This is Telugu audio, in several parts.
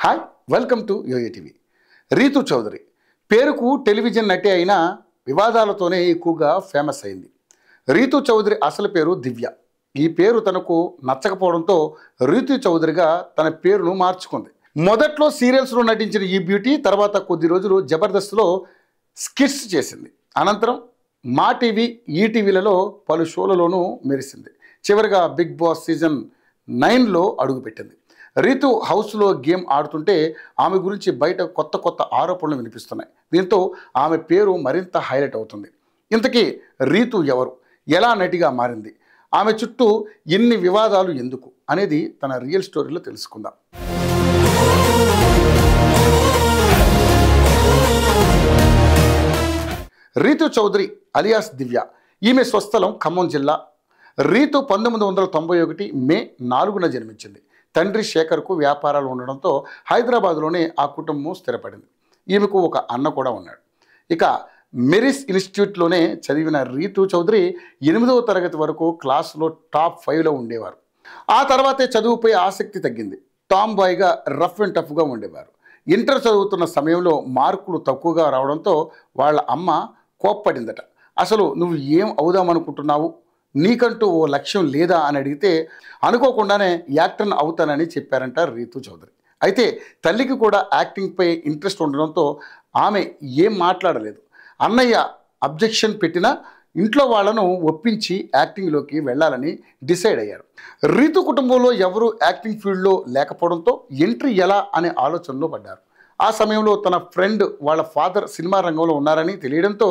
Hi, welcome to YoYo TV. Rithu Chowdary పేరుకు టెలివిజన్ నటి అయినా వివాదాలతోనే ఎక్కువగా ఫేమస్ అయింది. రీతు చౌదరి అసలు పేరు దివ్య. ఈ పేరు తనకు నచ్చకపోవడంతో రీతు చౌదరిగా తన పేరును మార్చుకుంది. మొదట్లో సీరియల్స్లో నటించిన ఈ బ్యూటీ తర్వాత కొద్ది రోజులు జబర్దస్త్లో స్కిట్స్ చేసింది. అనంతరం మా టీవీ, ఈటీవీలలో పలు షోలలోనూ మెరిసింది. చివరిగా బిగ్ బాస్ సీజన్ 9లో అడుగుపెట్టింది. రీతు హౌస్లో గేమ్ ఆడుతుంటే ఆమె గురించి బయట కొత్త ఆరోపణలు వినిపిస్తున్నాయి. దీంతో ఆమె పేరు మరింత హైలైట్ అవుతుంది. ఇంతకీ రీతు ఎవరు, ఎలా నటిగా మారింది, ఆమె చుట్టూ ఎన్ని వివాదాలు ఎందుకు అనేది తన రియల్ స్టోరీలో తెలుసుకుందాం. రీతు చౌదరి అలియాస్ దివ్య. ఈమె స్వస్థలం ఖమ్మం జిల్లా. రీతు 1991 మే 4న జన్మించింది. తండ్రి శేఖర్కు వ్యాపారాలు ఉండడంతో హైదరాబాద్లోనే ఆ కుటుంబం స్థిరపడింది. ఈమెకు ఒక అన్న కూడా ఉన్నాడు. ఇక మెరిస్ ఇన్స్టిట్యూట్లోనే చదివిన రీతు చౌదరి 8వ తరగతి వరకు క్లాసులో టాప్ 5లో ఉండేవారు. ఆ తర్వాతే చదువుపై ఆసక్తి తగ్గింది. టామ్ బాయ్గా రఫ్ అండ్ టఫ్గా ఉండేవారు. ఇంటర్ చదువుతున్న సమయంలో మార్కులు తక్కువగా రావడంతో వాళ్ళ అమ్మ కోప్పడిందట. అసలు నువ్వు ఏం అవుదామనుకుంటున్నావు, నీకంటూ ఓ లక్ష్యం లేదా అని అడిగితే అనుకోకుండానే యాక్టర్ని అవుతానని చెప్పారంట రీతు చౌదరి. అయితే తల్లికి కూడా యాక్టింగ్పై ఇంట్రెస్ట్ ఉండడంతో ఆమె ఏం మాట్లాడలేదు. అన్నయ్య అబ్జెక్షన్ పెట్టినా ఇంట్లో వాళ్ళను ఒప్పించి యాక్టింగ్లోకి వెళ్ళాలని డిసైడ్ అయ్యారు. రీతు కుటుంబంలో ఎవరు యాక్టింగ్ ఫీల్డ్లో లేకపోవడంతో ఎంట్రీ ఎలా అనే ఆలోచనలో పడ్డారు. ఆ సమయంలో తన ఫ్రెండ్ వాళ్ళ ఫాదర్ సినిమా రంగంలో ఉన్నారని తెలియడంతో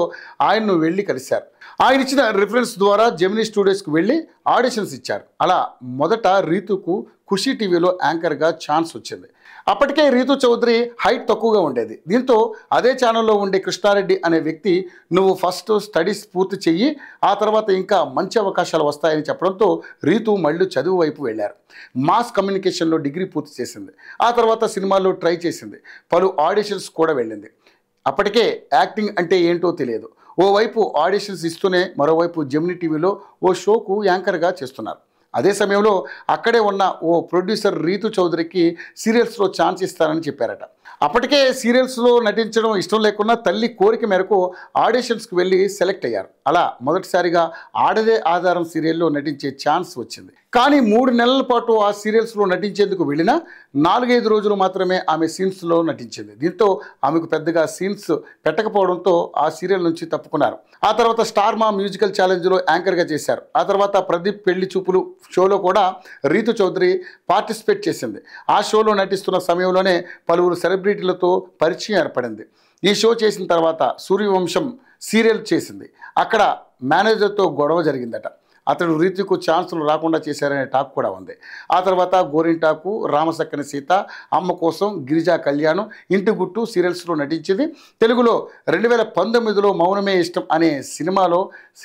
ఆయన్ను వెళ్ళి కలిశారు. ఆయన ఇచ్చిన రిఫరెన్స్ ద్వారా జెమినీ స్టూడియోస్కి వెళ్ళి ఆడిషన్స్ ఇచ్చారు. అలా మొదట రీతుకు ఖుషి టీవీలో యాంకర్గా ఛాన్స్ వచ్చింది. అప్పటికే రీతు చౌదరి హైట్ తక్కువగా ఉండేది. దీంతో అదే ఛానల్లో ఉండే కృష్ణారెడ్డి అనే వ్యక్తి నువ్వు ఫస్ట్ స్టడీస్ పూర్తి చెయ్యి, ఆ తర్వాత ఇంకా మంచి అవకాశాలు వస్తాయని చెప్పడంతో రీతు మళ్ళీ చదువు వైపు వెళ్ళారు. మాస్ కమ్యూనికేషన్లో డిగ్రీ పూర్తి చేసింది. ఆ తర్వాత సినిమాల్లో ట్రై చేసింది. పలు ఆడిషన్స్ కూడా వెళ్ళింది. అప్పటికే యాక్టింగ్ అంటే ఏంటో తెలియదు. ఓవైపు ఆడిషన్స్ ఇస్తూనే మరోవైపు జెమినీ టీవీలో ఓ షోకు యాంకర్గా చేస్తున్నారు. అదే సమయంలో అక్కడే ఉన్న ఓ ప్రొడ్యూసర్ రీతు చౌదరికి సీరియల్స్లో ఛాన్స్ ఇస్తారని చెప్పారట. అప్పటికే సీరియల్స్లో నటించడం ఇష్టం లేకున్నా తల్లి కోరిక మేరకు ఆడిషన్స్కి వెళ్ళి సెలెక్ట్ అయ్యారు. అలా మొదటిసారిగా ఆడదే ఆధారం సీరియల్లో నటించే ఛాన్స్ వచ్చింది. కానీ 3 నెలల పాటు ఆ సీరియల్స్లో నటించేందుకు వెళ్ళినా 4-5 రోజులు మాత్రమే ఆమె సీన్స్లో నటించింది. దీంతో ఆమెకు పెద్దగా సీన్స్ పెట్టకపోవడంతో ఆ సీరియల్ నుంచి తప్పుకున్నారు. ఆ తర్వాత స్టార్ మా మ్యూజికల్ ఛాలెంజ్లో యాంకర్గా చేశారు. ఆ తర్వాత ప్రదీప్ పెళ్లి చూపులు షోలో కూడా రీతు చౌదరి పార్టిసిపేట్ చేసింది. ఆ షోలో నటిస్తున్న సమయంలోనే పలువురు సెలబ్రిటీలతో పరిచయం ఏర్పడింది. ఈ షో చేసిన తర్వాత సూర్యవంశం సీరియల్ చేసింది. అక్కడ మేనేజర్తో గొడవ జరిగిందట. అతడు రీతుకు ఛాన్సులు రాకుండా చేశారనే టాక్ కూడా ఉంది. ఆ తర్వాత గోరింటాకు, రామసక్కని సీత, అమ్మ కోసం, గిరిజా కళ్యాణం, ఇంటి గుట్టు సీరియల్స్లో నటించింది. తెలుగులో 2019లో మౌనమే ఇష్టం అనే సినిమాలో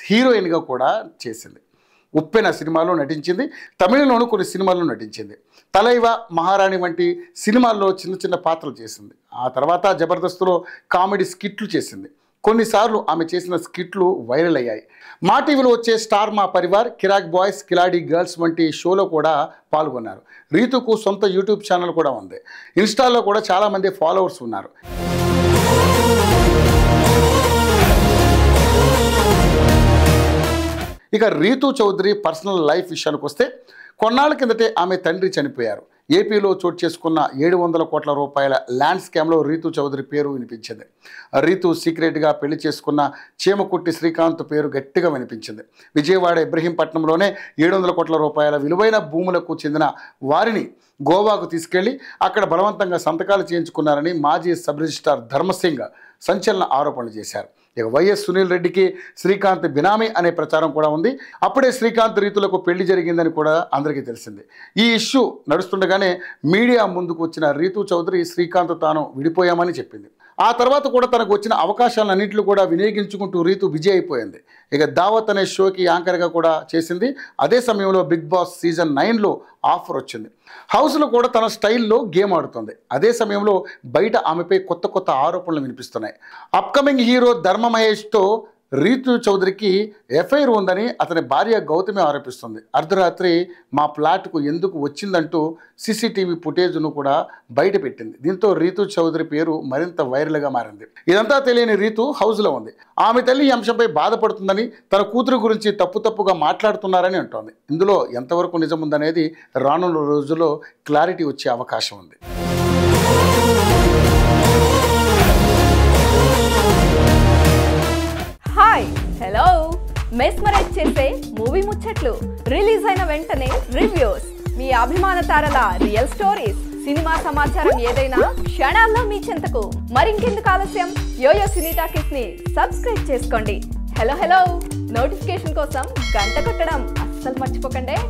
హీరోయిన్గా కూడా చేసింది. ఉప్పెన సినిమాలో నటించింది. తమిళంలోనూ కొన్ని సినిమాల్లో నటించింది. తలైవ, మహారాణి వంటి సినిమాల్లో చిన్న పాత్రలు చేసింది. ఆ తర్వాత జబర్దస్త్లో కామెడీ స్కిట్లు చేసింది. కొన్నిసార్లు ఆమె చేసిన స్కిట్లు వైరల్ అయ్యాయి. మా టీవీలో వచ్చే స్టార్ మా పరివార్, కిరాక్ బాయ్స్, కిలాడీ గర్ల్స్ వంటి షోలో కూడా పాల్గొన్నారు. రీతుకు సొంత యూట్యూబ్ ఛానల్ కూడా ఉంది. ఇన్స్టాలో కూడా చాలామంది ఫాలోవర్స్ ఉన్నారు. ఇక రీతు చౌదరి పర్సనల్ లైఫ్ విషయానికి వస్తే కొన్నాళ్ళ కిందటే ఆమె తండ్రి చనిపోయారు. ఏపీలో చోటు చేసుకున్న 700 కోట్ల రూపాయల ల్యాండ్ స్కామ్లో రీతు చౌదరి పేరు వినిపించింది. రీతు సీక్రెట్గా పెళ్లి చేసుకున్న చీమకుట్టి శ్రీకాంత్ పేరు గట్టిగా వినిపించింది. విజయవాడ ఇబ్రహీంపట్నంలోనే 700 కోట్ల రూపాయల విలువైన భూములకు చెందిన వారిని గోవాకు తీసుకెళ్లి అక్కడ బలవంతంగా సంతకాలు చేయించుకున్నారని మాజీ సబ్ రిజిస్ట్రార్ ధర్మసింగ్ సంచలన ఆరోపణలు చేశారు. ఇక వైఎస్ సునీల్ రెడ్డికి శ్రీకాంత్ బినామీ అనే ప్రచారం కూడా ఉంది. అప్పుడే శ్రీకాంత్ రీతులకు పెళ్లి జరిగిందని కూడా అందరికీ తెలిసింది. ఈ ఇష్యూ నడుస్తుండగానే మీడియా ముందుకు వచ్చిన రీతు చౌదరి శ్రీకాంత్ తాను విడిపోయామని చెప్పింది. ఆ తర్వాత కూడా తనకు వచ్చిన అవకాశాలన్నింటిలో కూడా వినియోగించుకుంటూ రీతు బిజీ అయిపోయింది. ఇక దావత్ అనే షోకి యాంకర్గా కూడా చేసింది. అదే సమయంలో బిగ్ బాస్ సీజన్ 9లో ఆఫర్ వచ్చింది. హౌస్లో కూడా తన స్టైల్లో గేమ్ ఆడుతుంది. అదే సమయంలో బయట ఆమెపై కొత్త ఆరోపణలు వినిపిస్తున్నాయి. అప్కమింగ్ హీరో ధర్మ మహేష్తో రీతు చౌదరికి ఎఫ్ఐఆర్ ఉందని అతని భార్య గౌతమి ఆరోపిస్తుంది. అర్ధరాత్రి మా ఫ్లాట్కు ఎందుకు వచ్చిందంటూ సీసీటీవీ ఫుటేజ్ను కూడా బయటపెట్టింది. దీంతో రీతు చౌదరి పేరు మరింత వైరల్గా మారింది. ఇదంతా తెలియని రీతు హౌస్లో ఉంది. ఆమె తల్లి ఈ అంశంపై బాధపడుతుందని, తన కూతురు గురించి తప్పుగా మాట్లాడుతున్నారని అంటోంది. ఇందులో ఎంతవరకు నిజం ఉందనేది రానున్న రోజుల్లో క్లారిటీ వచ్చే అవకాశం ఉంది. హాయ్ హలో మెస్మరైజ్ చేసే మూవీ ముచ్చట్లు, రిలీజ్ అయిన వెంటనే రివ్యూస్, మీ అభిమాన తారల రియల్ స్టోరీస్, సినిమా సమాచారం ఏదైనా క్షణాల్లో మీ చెంతకు. మరింకెందుకు ఆలస్యం, యోయో సినీ టాకీస్ ని సబ్స్క్రైబ్ చేసుకోండి. హలో నోటిఫికేషన్ కోసం గంట కొట్టడం అస్సలు మర్చిపోకండి.